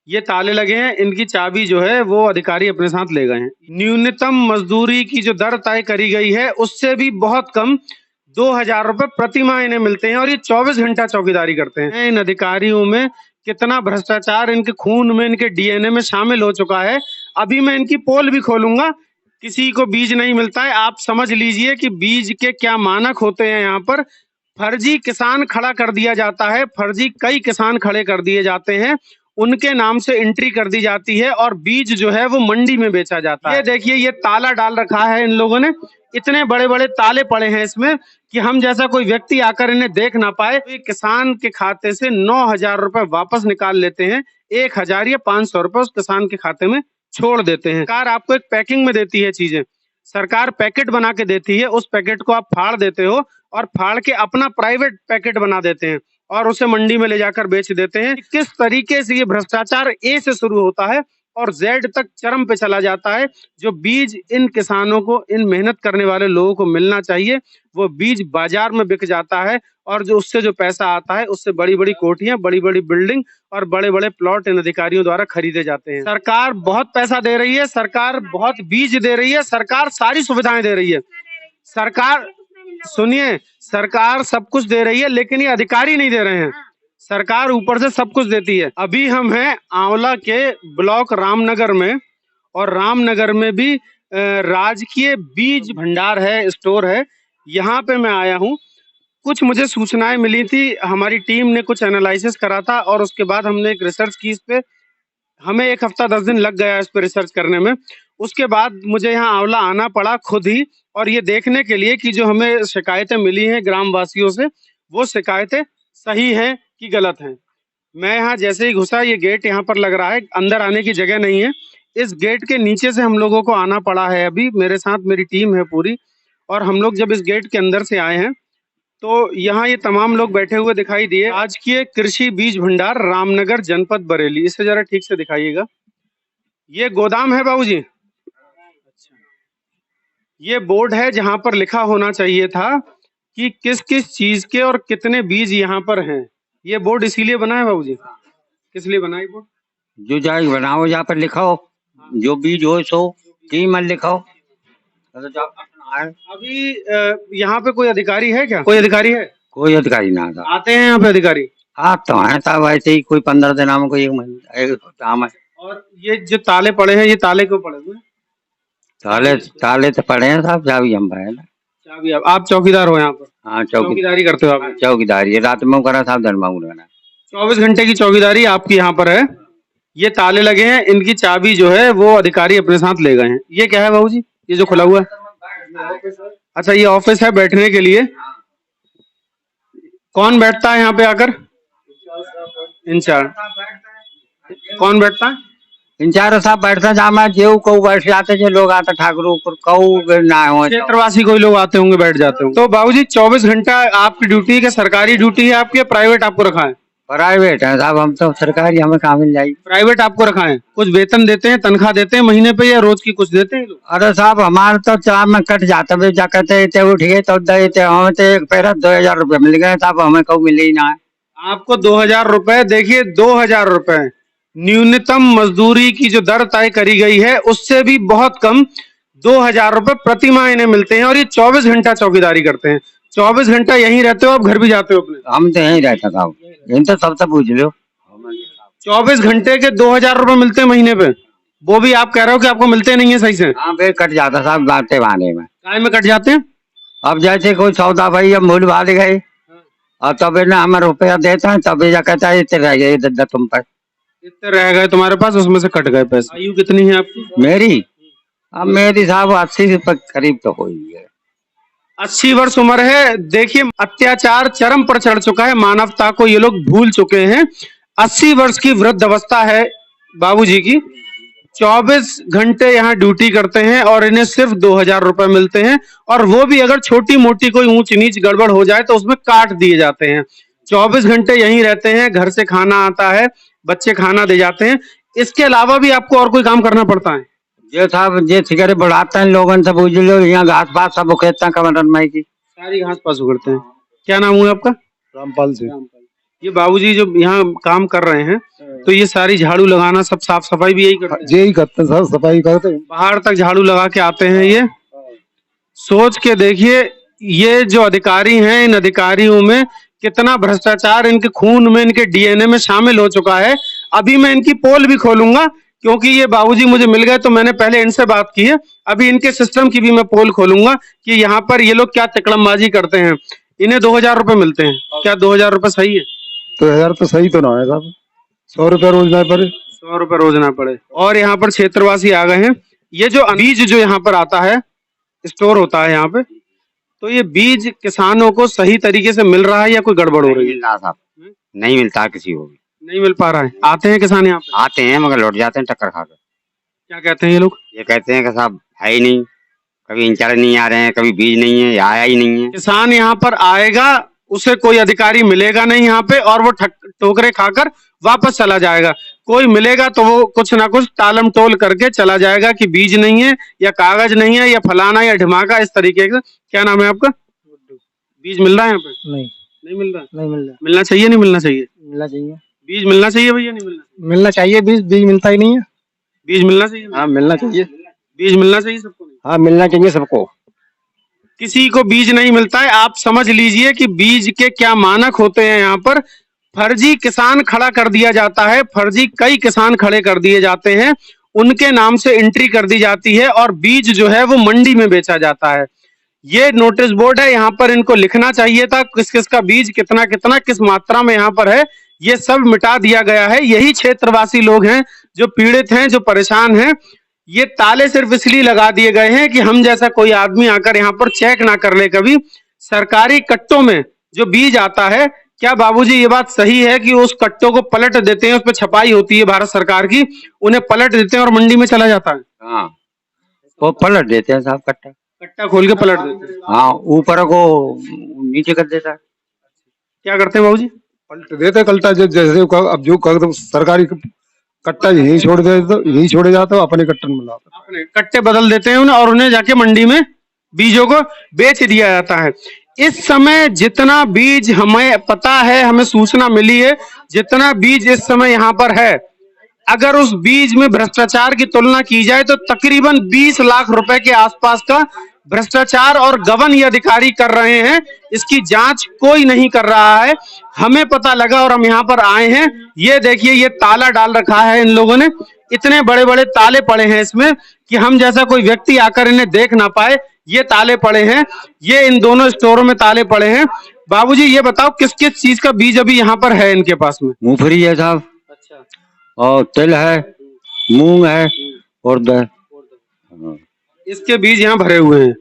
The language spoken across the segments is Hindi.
ये ताले लगे हैं, इनकी चाबी जो है वो अधिकारी अपने साथ ले गए हैं। न्यूनतम मजदूरी की जो दर तय करी गई है उससे भी बहुत कम 2,000 रुपए प्रति माह इन्हें मिलते हैं और ये 24 घंटा चौकीदारी करते हैं। इन अधिकारियों में कितना भ्रष्टाचार इनके खून में, इनके डीएनए में शामिल हो चुका है। अभी मैं इनकी पोल भी खोलूंगा। किसी को बीज नहीं मिलता है। आप समझ लीजिए कि बीज के क्या मानक होते हैं। यहाँ पर फर्जी किसान खड़ा कर दिया जाता है, फर्जी कई किसान खड़े कर दिए जाते हैं, उनके नाम से एंट्री कर दी जाती है और बीज जो है वो मंडी में बेचा जाता है। ये देखिए, ये ताला डाल रखा है इन लोगों ने। इतने बड़े बड़े ताले पड़े हैं इसमें कि हम जैसा कोई व्यक्ति आकर इन्हें देख ना पाए। तो ये किसान के खाते से 9,000 रुपए वापस निकाल लेते हैं। 1,000 या 500 रुपए उस किसान के खाते में छोड़ देते हैं। सरकार आपको एक पैकिंग में देती है चीजें, सरकार पैकेट बना के देती है, उस पैकेट को आप फाड़ देते हो और फाड़ के अपना प्राइवेट पैकेट बना देते हैं और उसे मंडी में ले जाकर बेच देते हैं। किस तरीके से ये भ्रष्टाचार ए से शुरू होता है और जेड तक चरम पे चला जाता है। जो बीज इन किसानों को, इन मेहनत करने वाले लोगों को मिलना चाहिए, वो बीज बाजार में बिक जाता है और जो उससे जो पैसा आता है उससे बड़ी बड़ी कोठियां, बड़ी बड़ी बिल्डिंग और बड़े बड़े प्लॉट इन अधिकारियों द्वारा खरीदे जाते हैं। सरकार बहुत पैसा दे रही है, सरकार बहुत बीज दे रही है, सरकार सारी सुविधाएं दे रही है। सरकार, सुनिए, सरकार सब कुछ दे रही है लेकिन ये अधिकारी नहीं दे रहे हैं। सरकार ऊपर से सब कुछ देती है। अभी हम हैं आंवला के ब्लॉक रामनगर में और रामनगर में भी राजकीय बीज भंडार है, स्टोर है। यहाँ पे मैं आया हूँ। कुछ मुझे सूचनाएं मिली थी, हमारी टीम ने कुछ एनालिसिस करा था और उसके बाद हमने एक रिसर्च की इस पे। हमें 1 हफ्ता 10 दिन लग गया इस पे रिसर्च करने में। उसके बाद मुझे यहाँ आंवला आना पड़ा खुद ही और ये देखने के लिए कि जो हमें शिकायतें मिली हैं ग्रामवासियों से, वो शिकायतें सही हैं कि गलत हैं। मैं यहाँ जैसे ही घुसा, ये गेट यहाँ पर लग रहा है, अंदर आने की जगह नहीं है। इस गेट के नीचे से हम लोगों को आना पड़ा है। अभी मेरे साथ मेरी टीम है पूरी और हम लोग जब इस गेट के अंदर से आए हैं तो यहाँ ये तमाम लोग बैठे हुए दिखाई दिए। राजकीय कृषि बीज भंडार रामनगर जनपद बरेली, इसे जरा ठीक से दिखाइएगा। ये गोदाम है बाबूजी। अच्छा, ये बोर्ड है जहां पर लिखा होना चाहिए था कि किस किस चीज के और कितने बीज यहाँ पर हैं। ये बोर्ड इसीलिए बना है बाबूजी? किस लिए बना है बोर्ड? जो जाए बनाओ, यहाँ पर लिखाओ, जो बीज हो सो कीमत लिखाओ। अभी यहाँ पे कोई अधिकारी है क्या? कोई अधिकारी है? कोई अधिकारी ना आता। आते हैं यहाँ पे अधिकारी? आप तो है साहब, ऐसे ही कोई 15 दिन में कोई एक काम है। और ये जो ताले पड़े हैं, ये ताले क्यों पड़े हुए? ताले ताले तो पड़े हैं साहब, चाबी हम पाए ना। चाबी आप चौकीदार हो यहाँ पर? हाँ, चौकीदारी करते हो आप? चौकीदारी रात में करा साहब, दिन में करा। 24 घंटे की चौकीदारी आपकी यहाँ पर है। ये ताले लगे हैं, इनकी चाबी जो है वो अधिकारी अपने साथ ले गए हैं। ये क्या है बाबूजी, ये जो खुला हुआ है? अच्छा, ये ऑफिस है बैठने के लिए। कौन बैठता है यहाँ पे आकर? इंचार्ज। कौन बैठता है? इंचार्ज साहब बैठता, जहाँ जेऊ को बैठ जाते जो लोग आते, ठाकुर ऊपर कऊ ना हो, क्षेत्रवासी कोई लोग आते होंगे, बैठ जाते होंगे। तो बाबूजी 24 घंटा आपकी ड्यूटी है, सरकारी ड्यूटी है आपकी, प्राइवेट आपको रखा है? प्राइवेट है साहब, हम तो सरकारी, हमें कहाँ मिल जाएगी। प्राइवेट आपको रखा है। कुछ वेतन देते हैं, तनख्वाह देते हैं महीने पे या रोज की कुछ देते हैं लोग? अरे साहब, हमारे तो चार में कट जाता है, जा कहते उठिए तो देते, हमें तो एक पैरा 2,000 रुपये मिल गए साहब, हमें कभी मिले ही ना है। आपको 2,000 रुपए? देखिए, 2,000 रुपए न्यूनतम मजदूरी की जो दर तय करी गई है उससे भी बहुत कम 2,000 रुपए प्रति माह इन्हें मिलते हैं और ये 24 घंटा चौकीदारी करते हैं। 24 घंटा यहीं रहते हो आप? घर भी जाते हो अपने? हम तो यहीं रहते साहब, इन तो सबसे पूछ लो। 24 घंटे के 2,000 रुपए मिलते हैं महीने पे, वो भी आप कह रहे हो कि आपको मिलते नहीं है सही से? हाँ, फिर कट जाता साहब, बातें बहाने में। काय में कट जाते हैं? अब जैसे कोई सौदा भाई अब भूल भाल गए और तब ना हमें रुपया देता है, तब जा कहता है इतने रह गए दद्दा तुम पर, इतने रह गए तुम्हारे पास, उसमें से कट गए पैसे। आयु कितनी है आपकी? मेरी अब मेरी साहब 80 के करीब तो हो ही है। 80 वर्ष उम्र है। देखिए, अत्याचार चरम पर चढ़ चुका है, मानवता को ये लोग भूल चुके हैं। 80 वर्ष की वृद्ध अवस्था है बाबूजी की। 24 घंटे यहाँ ड्यूटी करते हैं और इन्हें सिर्फ 2,000 रुपए मिलते हैं और वो भी अगर छोटी मोटी कोई ऊंच नीच गड़बड़ हो जाए तो उसमें काट दिए जाते हैं। 24 घंटे यहीं रहते हैं, घर से खाना आता है, बच्चे खाना दे जाते हैं। इसके अलावा भी आपको और कोई काम करना पड़ता है? जो साहब जे सिगरेट बढ़ाते हैं लोगों से पूछ लो, यहाँ घास पास सब उखेरता है कमर माई की, सारी घास पास उगड़ते हैं। क्या नाम हुआ आपका? रामपाल से। ये बाबूजी जो यहाँ काम कर रहे हैं, तो ये सारी झाड़ू लगाना, सब साफ सफाई भी यही करते हैं? यही करते हैं, सब सफाई करते हैं। बाहर तक झाड़ू लगा के आते हैं ये। सोच के देखिए, ये जो अधिकारी हैं, इन अधिकारियों में कितना भ्रष्टाचार इनके खून में, इनके डीएनए में शामिल हो चुका है। अभी मैं इनकी पोल भी खोलूंगा, क्योंकि ये बाबूजी मुझे मिल गए तो मैंने पहले इनसे बात की है। अभी इनके सिस्टम की भी मैं पोल खोलूंगा कि यहाँ पर ये लोग क्या तिकड़मबाजी करते हैं। इन्हें 2000 रुपए मिलते हैं, क्या 2000 रुपए सही है? 2000 तो सही तो ना है साहब, 100 रुपया रोज ना पड़े। 100 रुपए रोज ना पड़े। और यहाँ पर क्षेत्रवासी आ गए हैं। ये जो बीज जो यहाँ पर आता है, स्टोर होता है यहाँ पे, तो ये बीज किसानों को सही तरीके से मिल रहा है या कोई गड़बड़ हो रही है? साहब नहीं मिलता किसी को भी, नहीं मिल पा रहा है। आते हैं किसान यहाँ पे? आते हैं मगर लौट जाते हैं टक्कर खाकर। क्या कहते हैं ये लोग? ये कहते हैं कि साहब है ही नहीं, कभी इंचार्ज नहीं आ रहे हैं, कभी बीज नहीं है, या आया ही नहीं है। किसान यहाँ पर आएगा, उसे कोई अधिकारी मिलेगा नहीं यहाँ पे, और वो ठोकरे खाकर वापस चला जाएगा। कोई मिलेगा तो वो कुछ ना कुछ टालम टोल करके चला जाएगा कि बीज नहीं है, या कागज नहीं है, या फलाना या ढिमाका, इस तरीके से। क्या नाम है आपका? बीज मिल रहा है यहाँ पे? नहीं, नहीं मिल रहा। नहीं मिल रहा। मिलना चाहिए, नहीं मिलना चाहिए? मिलना चाहिए। बीज मिलना चाहिए भैया, नहीं मिलना? मिलना चाहिए, बीज मिलता ही नहीं है। बीज मिलना चाहिए। हाँ मिलना चाहिए। बीज मिलना चाहिए सबको? हाँ मिलना चाहिए सबको। किसी को बीज नहीं मिलता है। आप समझ लीजिए कि बीज के क्या मानक होते हैं। यहाँ पर फर्जी किसान खड़ा कर दिया जाता है, फर्जी कई किसान खड़े कर दिए जाते हैं, उनके नाम से एंट्री कर दी जाती है, और बीज जो है वो मंडी में बेचा जाता है। ये नोटिस बोर्ड है, यहाँ पर इनको लिखना चाहिए था किस किस का बीज कितना कितना किस मात्रा में यहाँ पर है। ये सब मिटा दिया गया है। यही क्षेत्रवासी लोग हैं जो पीड़ित हैं, जो परेशान हैं। ये ताले सिर्फ इसलिए लगा दिए गए हैं कि हम जैसा कोई आदमी आकर यहाँ पर चेक ना कर ले कभी। सरकारी कट्टों में जो बीज आता है, क्या बाबूजी ये बात सही है कि उस कट्टों को पलट देते हैं, उस पर छपाई होती है भारत सरकार की, उन्हें पलट देते हैं और मंडी में चला जाता है? हाँ वो पलट देते हैं साहब, कट्टा कट्टा खोल के पलट देते हैं। हाँ ऊपर को नीचे कर देता है। क्या करते हैं बाबूजी? पलट देते कल्टा, जैसे अब जो सरकारी कट्टा यही छोड़ दे, तो यही छोड़े जाते हो, अपने कट्टन में लाते, अपने कट्टे बदल देते हैं उन्हें, और उन्हें जाके मंडी में बीजों को बेच दिया जाता है। इस समय जितना बीज हमें पता है, हमें सूचना मिली है, जितना बीज इस समय यहाँ पर है, अगर उस बीज में भ्रष्टाचार की तुलना की जाए तो तकरीबन 20 लाख रुपए के आसपास का भ्रष्टाचार और गबन ये अधिकारी कर रहे हैं। इसकी जांच कोई नहीं कर रहा है। हमें पता लगा और हम यहाँ पर आए हैं। ये देखिए, ये ताला डाल रखा है इन लोगों ने। इतने बड़े बड़े ताले पड़े हैं इसमें कि हम जैसा कोई व्यक्ति आकर इन्हें देख ना पाए। ये ताले पड़े हैं, ये इन दोनों स्टोरों में ताले पड़े हैं। बाबूजी ये बताओ, किस किस चीज का बीज अभी यहाँ पर है इनके पास में? मूंगफली है साहब, अच्छा, और तिल है, मूंग है, उड़द है। इसके बीज यहाँ भरे हुए हैं।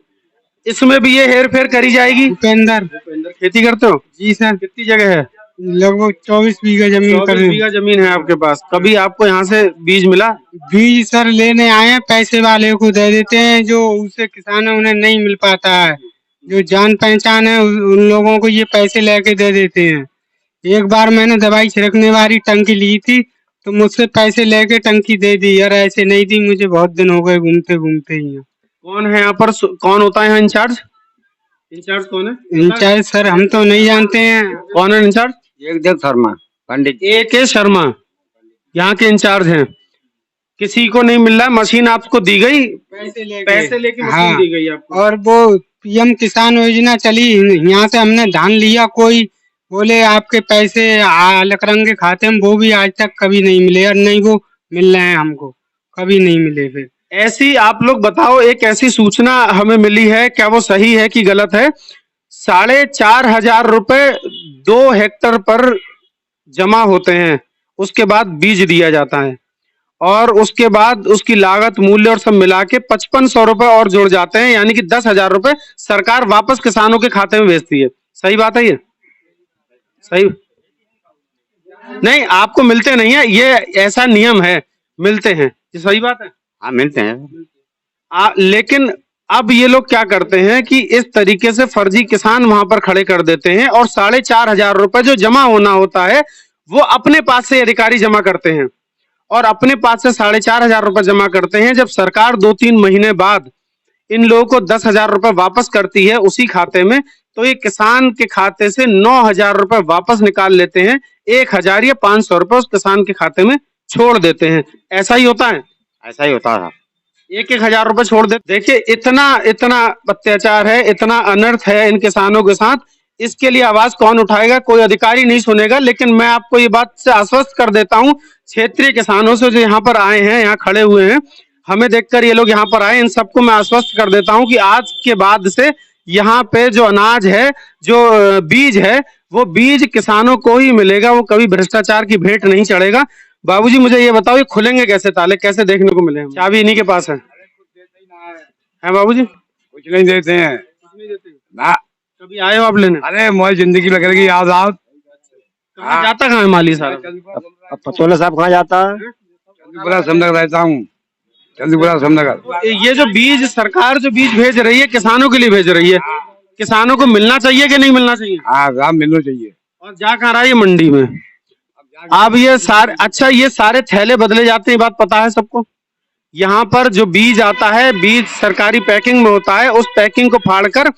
इसमें भी ये हेर फेर करी जाएगी। उपेंद्र खेती करते हो? जी सर, कितनी जगह है? लगभग 24 बीघा जमीन 24 बीघा जमीन है आपके पास। कभी आपको यहाँ से बीज मिला? बीज सर लेने आए हैं, पैसे वाले को दे देते हैं, जो उसे किसान है उन्हें नहीं मिल पाता है। जो जान पहचान है उन लोगों को ये पैसे लेके दे देते हैं। एक बार मैंने दवाई छिड़कने वाली टंकी ली थी तो मुझसे पैसे लेके टंकी दे दी, यार ऐसे नहीं दी। मुझे बहुत दिन हो गए घूमते घूमते ही। कौन है यहाँ पर? कौन होता है यहाँ इंचार्ज? इंचार्ज कौन है? इंचार्ज सर हम तो नहीं जानते हैं। कौन है इंचार्ज? एकदम शर्मा पंडित। AK शर्मा यहाँ के इंचार्ज हैं। किसी को नहीं मिल रहा। मशीन आपको दी गई, पैसे लेके मशीन हाँ, दी गई आपको। और वो PM किसान योजना चली, यहाँ से हमने धान लिया, कोई बोले आपके पैसे अलग के खाते में, वो भी आज तक कभी नहीं मिले। और नहीं वो मिल रहे हैं हमको, कभी नहीं मिले। फिर ऐसी आप लोग बताओ, एक ऐसी सूचना हमें मिली है, क्या वो सही है कि गलत है? 4,500 रुपए 2 हेक्टर पर जमा होते हैं, उसके बाद बीज दिया जाता है, और उसके बाद उसकी लागत मूल्य और सब मिला के 5500 रुपए और जुड़ जाते हैं, यानी कि 10,000 रुपए सरकार वापस किसानों के खाते में भेजती है। सही बात है ये? सही नहीं, आपको मिलते नहीं है, ये ऐसा नियम है, मिलते हैं। ये सही बात है? हाँ मिलते हैं। लेकिन अब ये लोग क्या करते हैं कि इस तरीके से फर्जी किसान वहां पर खड़े कर देते हैं, और 4,500 रुपए जो जमा होना होता है वो अपने पास से अधिकारी जमा करते हैं, और अपने पास से 4,500 रुपए जमा करते हैं। जब सरकार 2-3 महीने बाद इन लोगों को 10,000 रुपए वापस करती है उसी खाते में, तो ये किसान के खाते से 9,000 रुपए वापस निकाल लेते हैं, 1,000 या 500 रुपए उस किसान के खाते में छोड़ देते हैं। ऐसा ही होता है, ऐसा ही होता था। 1,000 रुपए छोड़ दे। देखिए इतना इतना अत्याचार है, इतना अनर्थ है इन किसानों के साथ, इसके लिए आवाज कौन उठाएगा? कोई अधिकारी नहीं सुनेगा। लेकिन मैं आपको ये बात से आश्वस्त कर देता हूँ क्षेत्रीय किसानों से जो यहाँ पर आए हैं, यहाँ खड़े हुए हैं, हमें देखकर ये लोग यहाँ पर आए, इन सबको मैं आश्वस्त कर देता हूँ कि आज के बाद से यहाँ पे जो अनाज है, जो बीज है, वो बीज किसानों को ही मिलेगा, वो कभी भ्रष्टाचार की भेंट नहीं चढ़ेगा। बाबूजी मुझे ये बताओ, ये खुलेंगे कैसे ताले, कैसे देखने को मिले? चाबी इन्हीं के पास है बाबूजी? कुछ नहीं देते हैं ना। कभी आए हो आप लेने? अरे मोई जिंदगी लग रही याद आओ। कहाँ जाता कहाँ है माली साहब? अब पचोला साहब कहाँ जाता है? चंदीपुरा समनगर रहता हूँ, चंदीपुरा समनगर। ये जो बीज सरकार जो बीज भेज रही है किसानों के लिए भेज रही है, किसानों को मिलना चाहिए कि नहीं मिलना चाहिए? हाँ मिलना चाहिए। और जा कहाँ रहा है ये? मंडी में। अब ये सारे, अच्छा ये सारे थैले बदले जाते हैं, बात पता है सबको? यहाँ पर जो बीज आता है, बीज सरकारी पैकिंग में होता है, उस पैकिंग को फाड़कर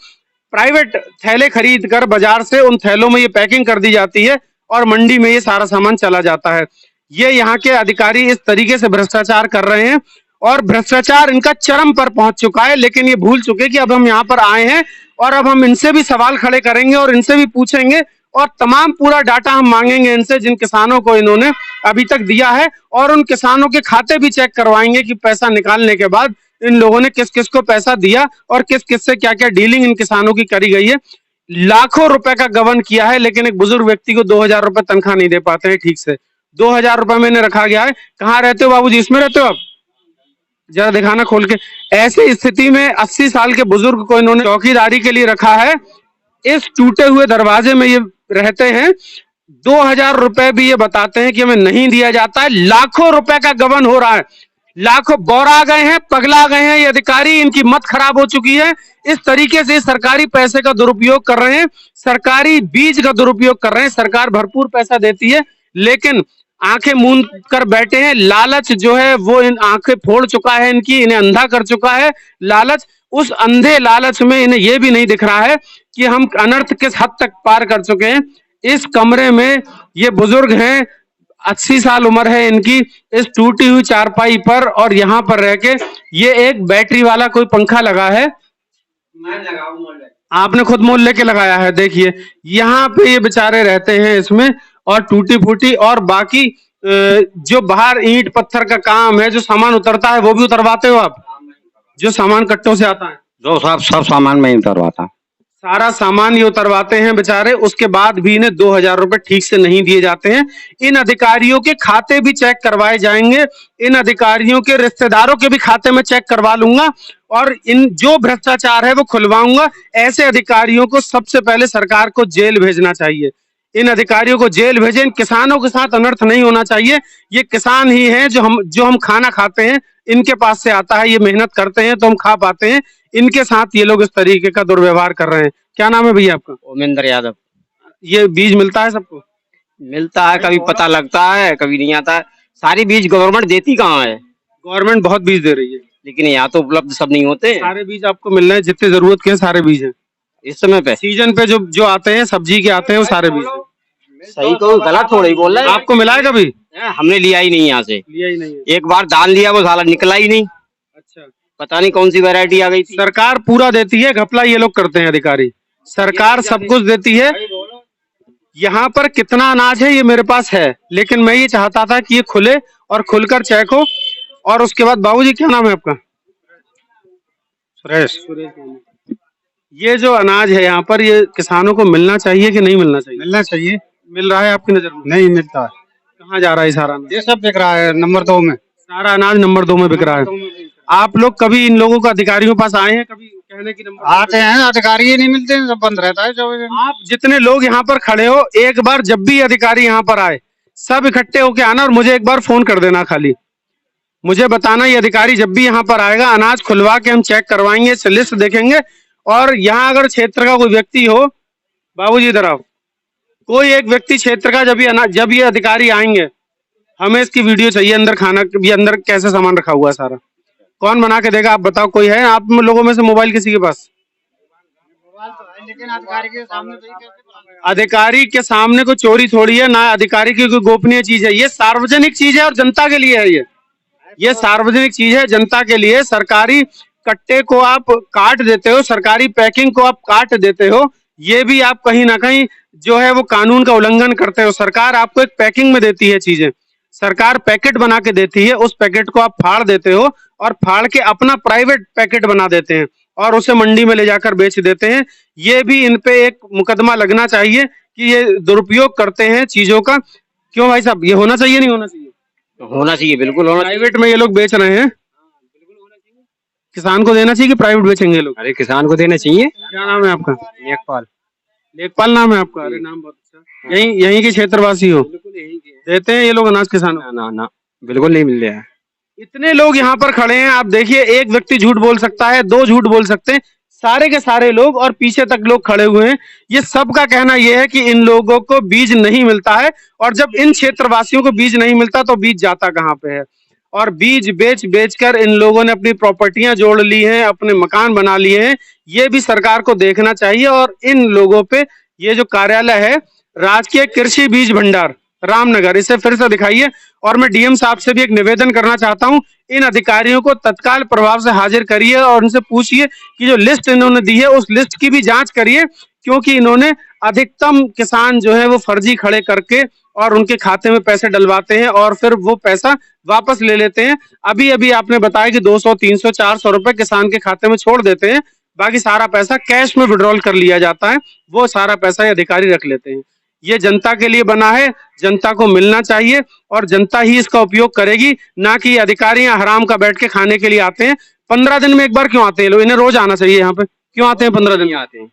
प्राइवेट थैले खरीद कर बाजार से उन थैलों में ये पैकिंग कर दी जाती है और मंडी में ये सारा सामान चला जाता है। ये यहाँ के अधिकारी इस तरीके से भ्रष्टाचार कर रहे हैं और भ्रष्टाचार इनका चरम पर पहुंच चुका है। लेकिन ये भूल चुके कि अब हम यहाँ पर आए हैं और अब हम इनसे भी सवाल खड़े करेंगे और इनसे भी पूछेंगे और तमाम पूरा डाटा हम मांगेंगे इनसे, जिन किसानों को इन्होंने अभी तक दिया है, और उन किसानों के खाते भी चेक करवाएंगे कि पैसा निकालने के बाद इन लोगों ने किस किस को पैसा दिया और किस किस से क्या क्या डीलिंग इन किसानों की करी गई है। लाखों रुपए का गबन किया है, लेकिन एक बुजुर्ग व्यक्ति को 2,000 रुपए तनख्वाह नहीं दे पाते हैं ठीक से। 2,000 रुपए में इन्हें रखा गया है। कहाँ रहते हो बाबूजी? इसमें रहते हो आप? जरा दिखाना खोल के। ऐसी स्थिति में 80 साल के बुजुर्ग को इन्होंने चौकीदारी के लिए रखा है। इस टूटे हुए दरवाजे में ये रहते हैं। 2,000 रुपए भी ये बताते हैं कि हमें नहीं दिया जाता है। लाखों रुपए का गबन हो रहा है, लाखों बौरा गए हैं, पगला गए हैं ये अधिकारी, इनकी मत खराब हो चुकी है। इस तरीके से सरकारी पैसे का दुरुपयोग कर रहे हैं, सरकारी बीज का दुरुपयोग कर रहे हैं। सरकार भरपूर पैसा देती है लेकिन आंखें मूंद कर बैठे हैं। लालच जो है वो इन आंखें फोड़ चुका है इनकी, इन्हें अंधा कर चुका है लालच। उस अंधे लालच में इन्हें ये भी नहीं दिख रहा है कि हम अनर्थ किस हद तक पार कर चुके हैं। इस कमरे में ये बुजुर्ग हैं, 80 साल उम्र है इनकी, इस टूटी हुई चारपाई पर, और यहाँ पर रह के ये एक बैटरी वाला कोई पंखा लगा है, आपने खुद मोल लेके लगाया है। देखिए यहाँ पे ये बेचारे रहते हैं इसमें, और टूटी फूटी, और बाकी जो बाहर ईंट पत्थर का काम है, जो सामान उतरता है वो भी उतरवाते हो आप? जो सामान कट्टों से आता है जो सब सामान में ही उतरवाता, सारा सामान ये उतरवाते हैं बेचारे। उसके बाद भी इन्हें 2,000 रुपए ठीक से नहीं दिए जाते हैं। इन अधिकारियों के खाते भी चेक करवाए जाएंगे, इन अधिकारियों के रिश्तेदारों के भी खाते में चेक करवा लूंगा और इन जो भ्रष्टाचार है वो खुलवाऊंगा। ऐसे अधिकारियों को सबसे पहले सरकार को जेल भेजना चाहिए। इन अधिकारियों को जेल भेजें। इन किसानों के साथ अनर्थ नहीं होना चाहिए। ये किसान ही हैं जो हम खाना खाते हैं, इनके पास से आता है, ये मेहनत करते हैं तो हम खा पाते हैं। इनके साथ ये लोग इस तरीके का दुर्व्यवहार कर रहे हैं। क्या नाम है भैया आपका? ओमेंद्र यादव। ये बीज मिलता है सबको? मिलता है, कभी पता लगता है, कभी नहीं आता है। सारी बीज गवर्नमेंट देती कहाँ है? गवर्नमेंट बहुत बीज दे रही है, लेकिन यहाँ तो उपलब्ध सब नहीं होते। सारे बीज आपको मिल रहे हैं, जितने जरूरत के सारे बीज हैं इस समय पे। सीजन पे जो आते हैं, सब्जी के आते हैं, वो सारे बीज हैं। सही को गलत थोड़ा ही बोल रहे हैं। आपको मिला है कभी? हमने लिया ही नहीं, यहाँ से लिया ही नहीं है। एक बार दाल लिया, वो साला निकला ही नहीं। अच्छा, पता नहीं कौन सी वैरायटी आ गई थी। सरकार पूरा देती है, घपला ये लोग करते हैं अधिकारी। सरकार सब कुछ देती है। यहाँ पर कितना अनाज है ये मेरे पास है, लेकिन मैं ये चाहता था कि ये खुले और खुलकर चेक हो। और उसके बाद बाबूजी क्या नाम है आपका? सुरेश। ये जो अनाज है यहाँ पर, ये किसानों को मिलना चाहिए कि नहीं मिलना चाहिए? मिलना चाहिए। मिल रहा है आपकी नजर में? नहीं मिलता है। कहाँ जा रहा है सारा अनाज? ये सब बिक रहा है नंबर 2 में। सारा अनाज नंबर 2 में बिक रहा है। आप लोग कभी इन लोगों को अधिकारियों के पास आए हैं? कभी कहने की नंबर आते हैं, अधिकारी ही नहीं मिलते हैं, सब बंद रहता है 24 घंटे। आप जितने लोग यहाँ पर खड़े हो, एक बार जब भी अधिकारी यहाँ पर आए, सब इकट्ठे होके आना और मुझे एक बार फोन कर देना। खाली मुझे बताना ये अधिकारी जब भी यहाँ पर आएगा, अनाज खुलवा के हम चेक करवाएंगे, लिस्ट देखेंगे। और यहाँ अगर क्षेत्र का कोई व्यक्ति हो, बाबूजी इधर आओ, कोई एक व्यक्ति क्षेत्र का जब ये अधिकारी आएंगे, हमें इसकी वीडियो चाहिए। अंदर खाना भी, अंदर कैसे सामान रखा हुआ है सारा, कौन बना के देगा? आप बताओ, कोई है आप लोगों में से मोबाइल किसी के पास? लेकिन अधिकारी के सामने तो ये कैसे बुलाएंगे? अधिकारी के सामने कोई चोरी थोड़ी है ना, अधिकारी की कोई गोपनीय चीज है, ये सार्वजनिक चीज है और जनता के लिए है। ये सार्वजनिक चीज है, जनता के लिए। सरकारी कट्टे को आप काट देते हो, सरकारी पैकिंग को आप काट देते हो, ये भी आप कहीं ना कहीं जो है वो कानून का उल्लंघन करते हो। सरकार आपको एक पैकिंग में देती है चीजें, सरकार पैकेट बना के देती है, उस पैकेट को आप फाड़ देते हो और फाड़ के अपना प्राइवेट पैकेट बना देते हैं और उसे मंडी में ले जाकर बेच देते हैं। ये भी इन पे एक मुकदमा लगना चाहिए कि ये दुरुपयोग करते हैं चीजों का। क्यों भाई साहब, ये होना चाहिए नहीं होना चाहिए? होना चाहिए, बिल्कुल होना चाहिए। प्राइवेट में ये लोग बेच रहे हैं, किसान को देना चाहिए कि प्राइवेट बेचेंगे ये लोग? अरे किसान को देना चाहिए। क्या नाम है आपका? लेखपाल। लेखपाल नाम है आपका? अरे नाम बहुत अच्छा। यहीं के क्षेत्रवासी हो? देते हैं ये लोग अनाज किसानों को? ना ना, बिल्कुल नहीं मिल रहा है। इतने लोग यहाँ पर खड़े हैं, आप देखिए, एक व्यक्ति झूठ बोल सकता है, दो झूठ बोल सकते हैं, सारे के सारे लोग और पीछे तक लोग खड़े हुए हैं। ये सबका कहना यह है कि इन लोगों को बीज नहीं मिलता है, और जब इन क्षेत्रवासियों को बीज नहीं मिलता तो बीज जाता कहाँ पे है? और बीज बेच बेच कर इन लोगों ने अपनी प्रॉपर्टियां जोड़ ली हैं, अपने मकान बना लिए हैं। ये भी सरकार को देखना चाहिए। और इन लोगों पे ये जो कार्यालय है, राजकीय कृषि बीज भंडार रामनगर, इसे फिर से दिखाइए। और मैं डीएम साहब से भी एक निवेदन करना चाहता हूं, इन अधिकारियों को तत्काल प्रभाव से हाजिर करिए और उनसे पूछिए कि जो लिस्ट इन्होंने दी है उस लिस्ट की भी जांच करिए, क्योंकि इन्होंने अधिकतम किसान जो है वो फर्जी खड़े करके और उनके खाते में पैसे डलवाते हैं और फिर वो पैसा वापस ले लेते हैं। अभी अभी आपने बताया कि 200, 300, 400 रुपए किसान के खाते में छोड़ देते हैं, बाकी सारा पैसा कैश में विड्रॉल कर लिया जाता है, वो सारा पैसा ये अधिकारी रख लेते हैं। ये जनता के लिए बना है, जनता को मिलना चाहिए और जनता ही इसका उपयोग करेगी, ना कि अधिकारी यहाँ हराम का बैठ के खाने के लिए आते हैं। 15 दिन में एक बार क्यों आते हैं लोग? इन्हें रोज आना चाहिए यहाँ पे। क्यों आते हैं 15 दिन में? आते हैं,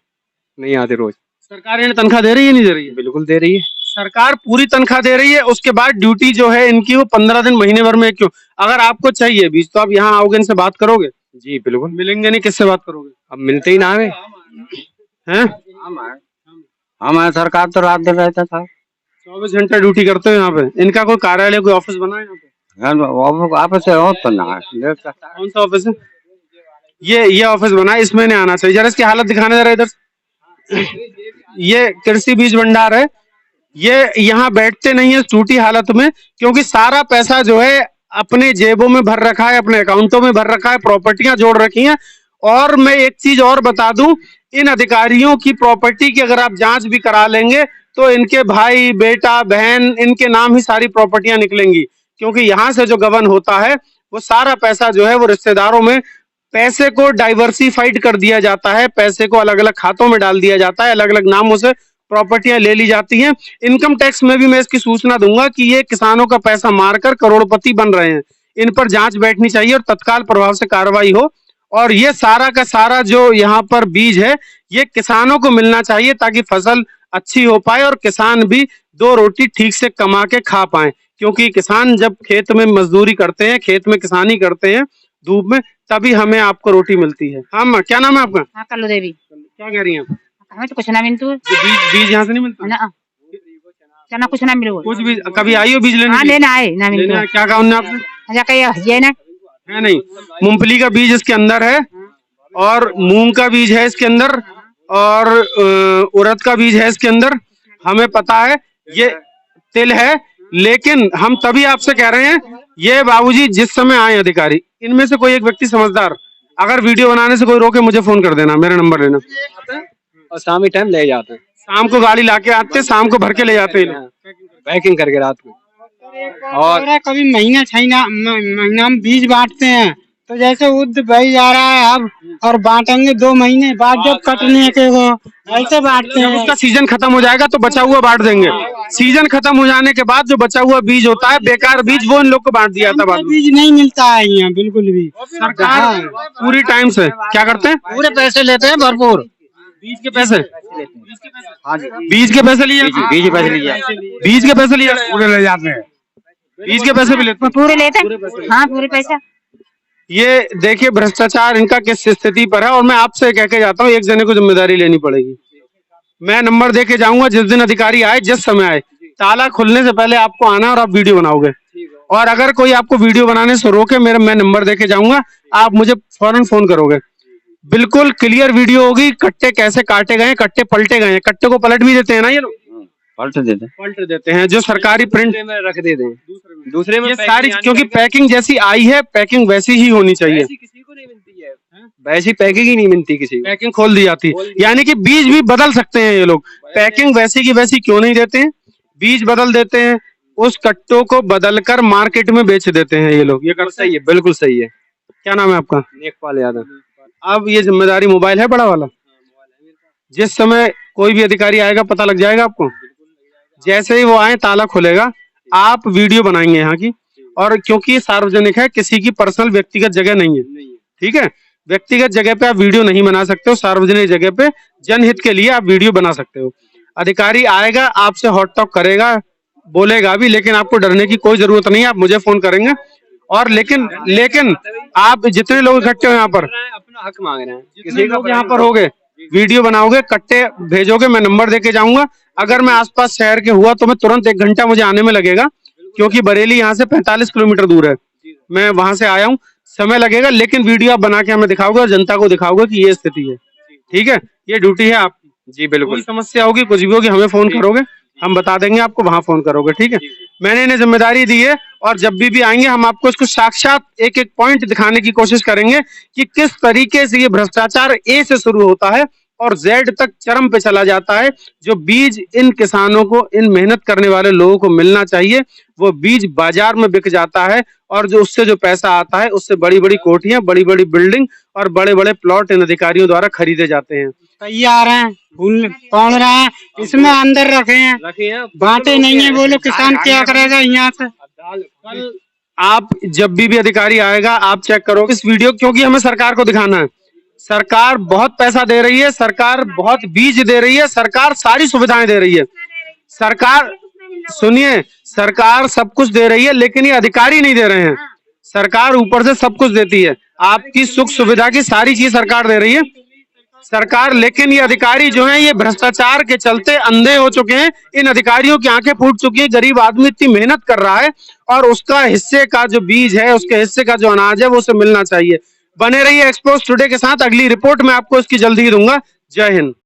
नहीं आते रोज। सरकार इन्हें तनख्वाह दे रही है नहीं दे रही है? बिल्कुल दे रही है। सरकार पूरी तनख्वाह दे रही है, उसके बाद ड्यूटी जो है इनकी वो 15 दिन महीने भर में क्यों? अगर आपको चाहिए बीज तो आप यहाँ आओगे, इनसे बात करोगे? जी बिल्कुल। मिलेंगे नहीं, किससे बात करोगे? अब मिलते ही ना हमें हैं? हमारा सरकार तो रात दिन रहता था। 24 घंटे ड्यूटी करते हो यहाँ पे। इनका कोई कार्यालय, कोई ऑफिस बना है यहाँ पे? आपस से हो तो ना कौन सा ऑफिस है? ये ऑफिस बना है, इसमें नहीं आना चाहिए। जरा इसकी हालत दिखाने जरा इधर। ये कृषि बीज भंडार है, ये यहाँ बैठते नहीं है टूटी हालत में, क्योंकि सारा पैसा जो है अपने जेबों में भर रखा है, अपने अकाउंटों में भर रखा है, प्रॉपर्टियां जोड़ रखी हैं। और मैं एक चीज और बता दूं, इन अधिकारियों की प्रॉपर्टी की अगर आप जांच भी करा लेंगे तो इनके भाई, बेटा, बहन, इनके नाम ही सारी प्रॉपर्टियां निकलेंगी, क्योंकि यहाँ से जो गबन होता है वो सारा पैसा जो है वो रिश्तेदारों में, पैसे को डाइवर्सिफाइड कर दिया जाता है, पैसे को अलग अलग खातों में डाल दिया जाता है, अलग अलग नामों से प्रॉपर्टियां ले ली जाती हैं। इनकम टैक्स में भी मैं इसकी सूचना दूंगा कि ये किसानों का पैसा मारकर करोड़पति बन रहे हैं। इन पर जांच बैठनी चाहिए और तत्काल प्रभाव से कार्रवाई हो। और ये सारा का सारा जो यहाँ पर बीज है ये किसानों को मिलना चाहिए, ताकि फसल अच्छी हो पाए और किसान भी दो रोटी ठीक से कमा के खा पाए। क्योंकि किसान जब खेत में मजदूरी करते हैं, खेत में किसानी करते हैं धूप में, तभी हमें आपको रोटी मिलती है। हाँ माँ, क्या नाम है आपका? हाँ, कल्लू देवी। क्या कह रही हैं आप? हमें तो कुछ ना मिलता बीज यहाँ से नहीं मिलता? ना, चना कुछ ना मिलो। कुछ भी? कभी आई हो बीज लेने? हाँ, लेना आए ना मिलो। लेना? क्या कहा उन्होंने आपसे? अच्छा कहिए ये ना है नहीं। मूंगफली का बीज इसके अंदर है, और मूंग का बीज है इसके अंदर, और उड़द का बीज है इसके अंदर, हमें पता है। ये तिल है। लेकिन हम तभी आपसे कह रहे हैं, ये बाबूजी जिस समय आए अधिकारी, इनमें से कोई एक व्यक्ति समझदार अगर वीडियो बनाने से कोई रोके, मुझे फोन कर देना, मेरा नंबर लेना। और शाम टाइम ले जाते हैं, शाम को गाड़ी लाके आते, शाम को भर के ले जाते हैं, पैकिंग करके रात को। और कभी महीना में बीज बांटते हैं, तो जैसे उद्ध भाई जा रहा है अब, और बांटेंगे 2 महीने बाद जब कटने के वो ऐसे बांटते हैं। उसका सीजन खत्म हो जाएगा तो बचा हुआ बांट देंगे। सीजन खत्म हो जाने के बाद जो बचा हुआ बीज होता है, बेकार बीज, वो इन लोग को बांट दिया था बाद में। बीज नहीं मिलता है यहाँ बिल्कुल भी। सरकार पूरी टाइम से क्या करते हैं? पूरे पैसे लेते हैं भरपूर। बीज के पैसे? बीज के पैसे लिए? बीज के पैसे लिए, बीज के पैसे लिए पूरे ले जाते हैं। बीज के पैसे भी लेते हैं? पूरे लेते। हाँ, पूरे पैसा। ये देखिए भ्रष्टाचार इनका किस स्थिति पर है। और मैं आपसे कह के जाता हूँ, एक जने को जिम्मेदारी लेनी पड़ेगी। मैं नंबर दे के जाऊंगा, जिस दिन अधिकारी आए, जिस समय आए, ताला खुलने से पहले आपको आना और आप वीडियो बनाओगे। और अगर कोई आपको वीडियो बनाने से रोके, मैं नंबर दे के जाऊंगा, आप मुझे फौरन फोन करोगे। बिल्कुल क्लियर वीडियो होगी, कट्टे कैसे काटे गए हैं, कट्टे पलटे गए हैं, कट्टे को पलट भी देते हैं ना ये लोग, पलट देते पलट देते हैं, जो सरकारी प्रिंट में रख देते हैं, दूसरे में ये पैकिंग सारी, यानी क्योंकि करके- पैकिंग जैसी आई है पैकिंग वैसी ही होनी चाहिए, ऐसी किसी को नहीं मिलती है, वैसी पैकिंग ही नहीं मिलती किसी को। पैकिंग खोल दी जाती है, यानी कि बीज भी बदल सकते हैं ये लोग, पैकिंग वैसी की वैसी क्यों नहीं देते हैं, बीज बदल देते हैं, उस कट्टों को बदलकर मार्केट में बेच देते हैं ये लोग, ये कर सही है, बिल्कुल सही है। क्या नाम है आपका? नेकपाल यादव। अब ये जिम्मेदारी मोबाइल है बड़ा वाला, जिस समय कोई भी अधिकारी आएगा पता लग जाएगा आपको, जैसे ही वो आए ताला खुलेगा, आप वीडियो बनाएंगे यहाँ की, और क्योंकि ये सार्वजनिक है, किसी की पर्सनल व्यक्तिगत जगह नहीं है, ठीक है, व्यक्तिगत जगह पे आप वीडियो नहीं बना सकते हो, सार्वजनिक जगह पे जनहित के लिए आप वीडियो बना सकते हो। अधिकारी आएगा, आपसे हॉट टॉक करेगा, बोलेगा भी, लेकिन आपको डरने की कोई जरूरत नहीं है, आप मुझे फोन करेंगे, और लेकिन आप जितने लोग इकट्ठे हो यहाँ पर, अपना हक मांग रहे हैं, किसी लोग यहाँ पर होगे, वीडियो बनाओगे, कट्टे भेजोगे, मैं नंबर देके जाऊंगा, अगर मैं आसपास शहर के हुआ तो मैं तुरंत 1 घंटा मुझे आने में लगेगा, क्योंकि बरेली यहाँ से 45 किलोमीटर दूर है, मैं वहां से आया हूँ, समय लगेगा, लेकिन वीडियो आप बना के हमें दिखाओगे और जनता को दिखाओगे कि ये स्थिति है, ठीक है, ये ड्यूटी है आपकी। जी बिल्कुल। कोई समस्या होगी, कुछ भी होगी, हमें फोन करोगे, हम बता देंगे आपको, वहां फोन करोगे, ठीक है। मैंने इन्हें जिम्मेदारी दी है, और जब भी आएंगे हम आपको इसको साक्षात एक एक पॉइंट दिखाने की कोशिश करेंगे कि किस तरीके से ये भ्रष्टाचार ए से शुरू होता है और जेड तक चरम पे चला जाता है। जो बीज इन किसानों को, इन मेहनत करने वाले लोगों को मिलना चाहिए, वो बीज बाजार में बिक जाता है, और जो उससे जो पैसा आता है उससे बड़ी बड़ी कोठियां, बड़ी बड़ी बिल्डिंग और बड़े बड़े प्लॉट इन अधिकारियों द्वारा खरीदे जाते हैं। तैयार हैं, फूल तोड़ रहे हैं, इसमें अंदर रखे हैं, बांटे नहीं है, बोलो किसान क्या करेगा यहाँ से। कल आप जब भी अधिकारी आएगा आप चेक करोगे इस वीडियो, क्योंकि हमें सरकार को दिखाना है, सरकार बहुत पैसा दे रही है, सरकार बहुत बीज दे रही है, सरकार सारी सुविधाएं दे रही है, सरकार, सुनिए, सरकार सब कुछ दे रही है, लेकिन ये अधिकारी नहीं दे रहे हैं। सरकार ऊपर से सब कुछ देती है, आपकी सुख सुविधा की सारी चीज सरकार दे रही है सरकार, लेकिन ये अधिकारी जो हैं ये भ्रष्टाचार के चलते अंधे हो चुके हैं, इन अधिकारियों की आंखें फूट चुकी हैं। गरीब आदमी इतनी मेहनत कर रहा है और उसका हिस्से का जो बीज है, उसके हिस्से का जो अनाज है वो उसे मिलना चाहिए। बने रहिए एक्सपोज टुडे के साथ, अगली रिपोर्ट मैं आपको इसकी जल्दी ही दूंगा। जय हिंद।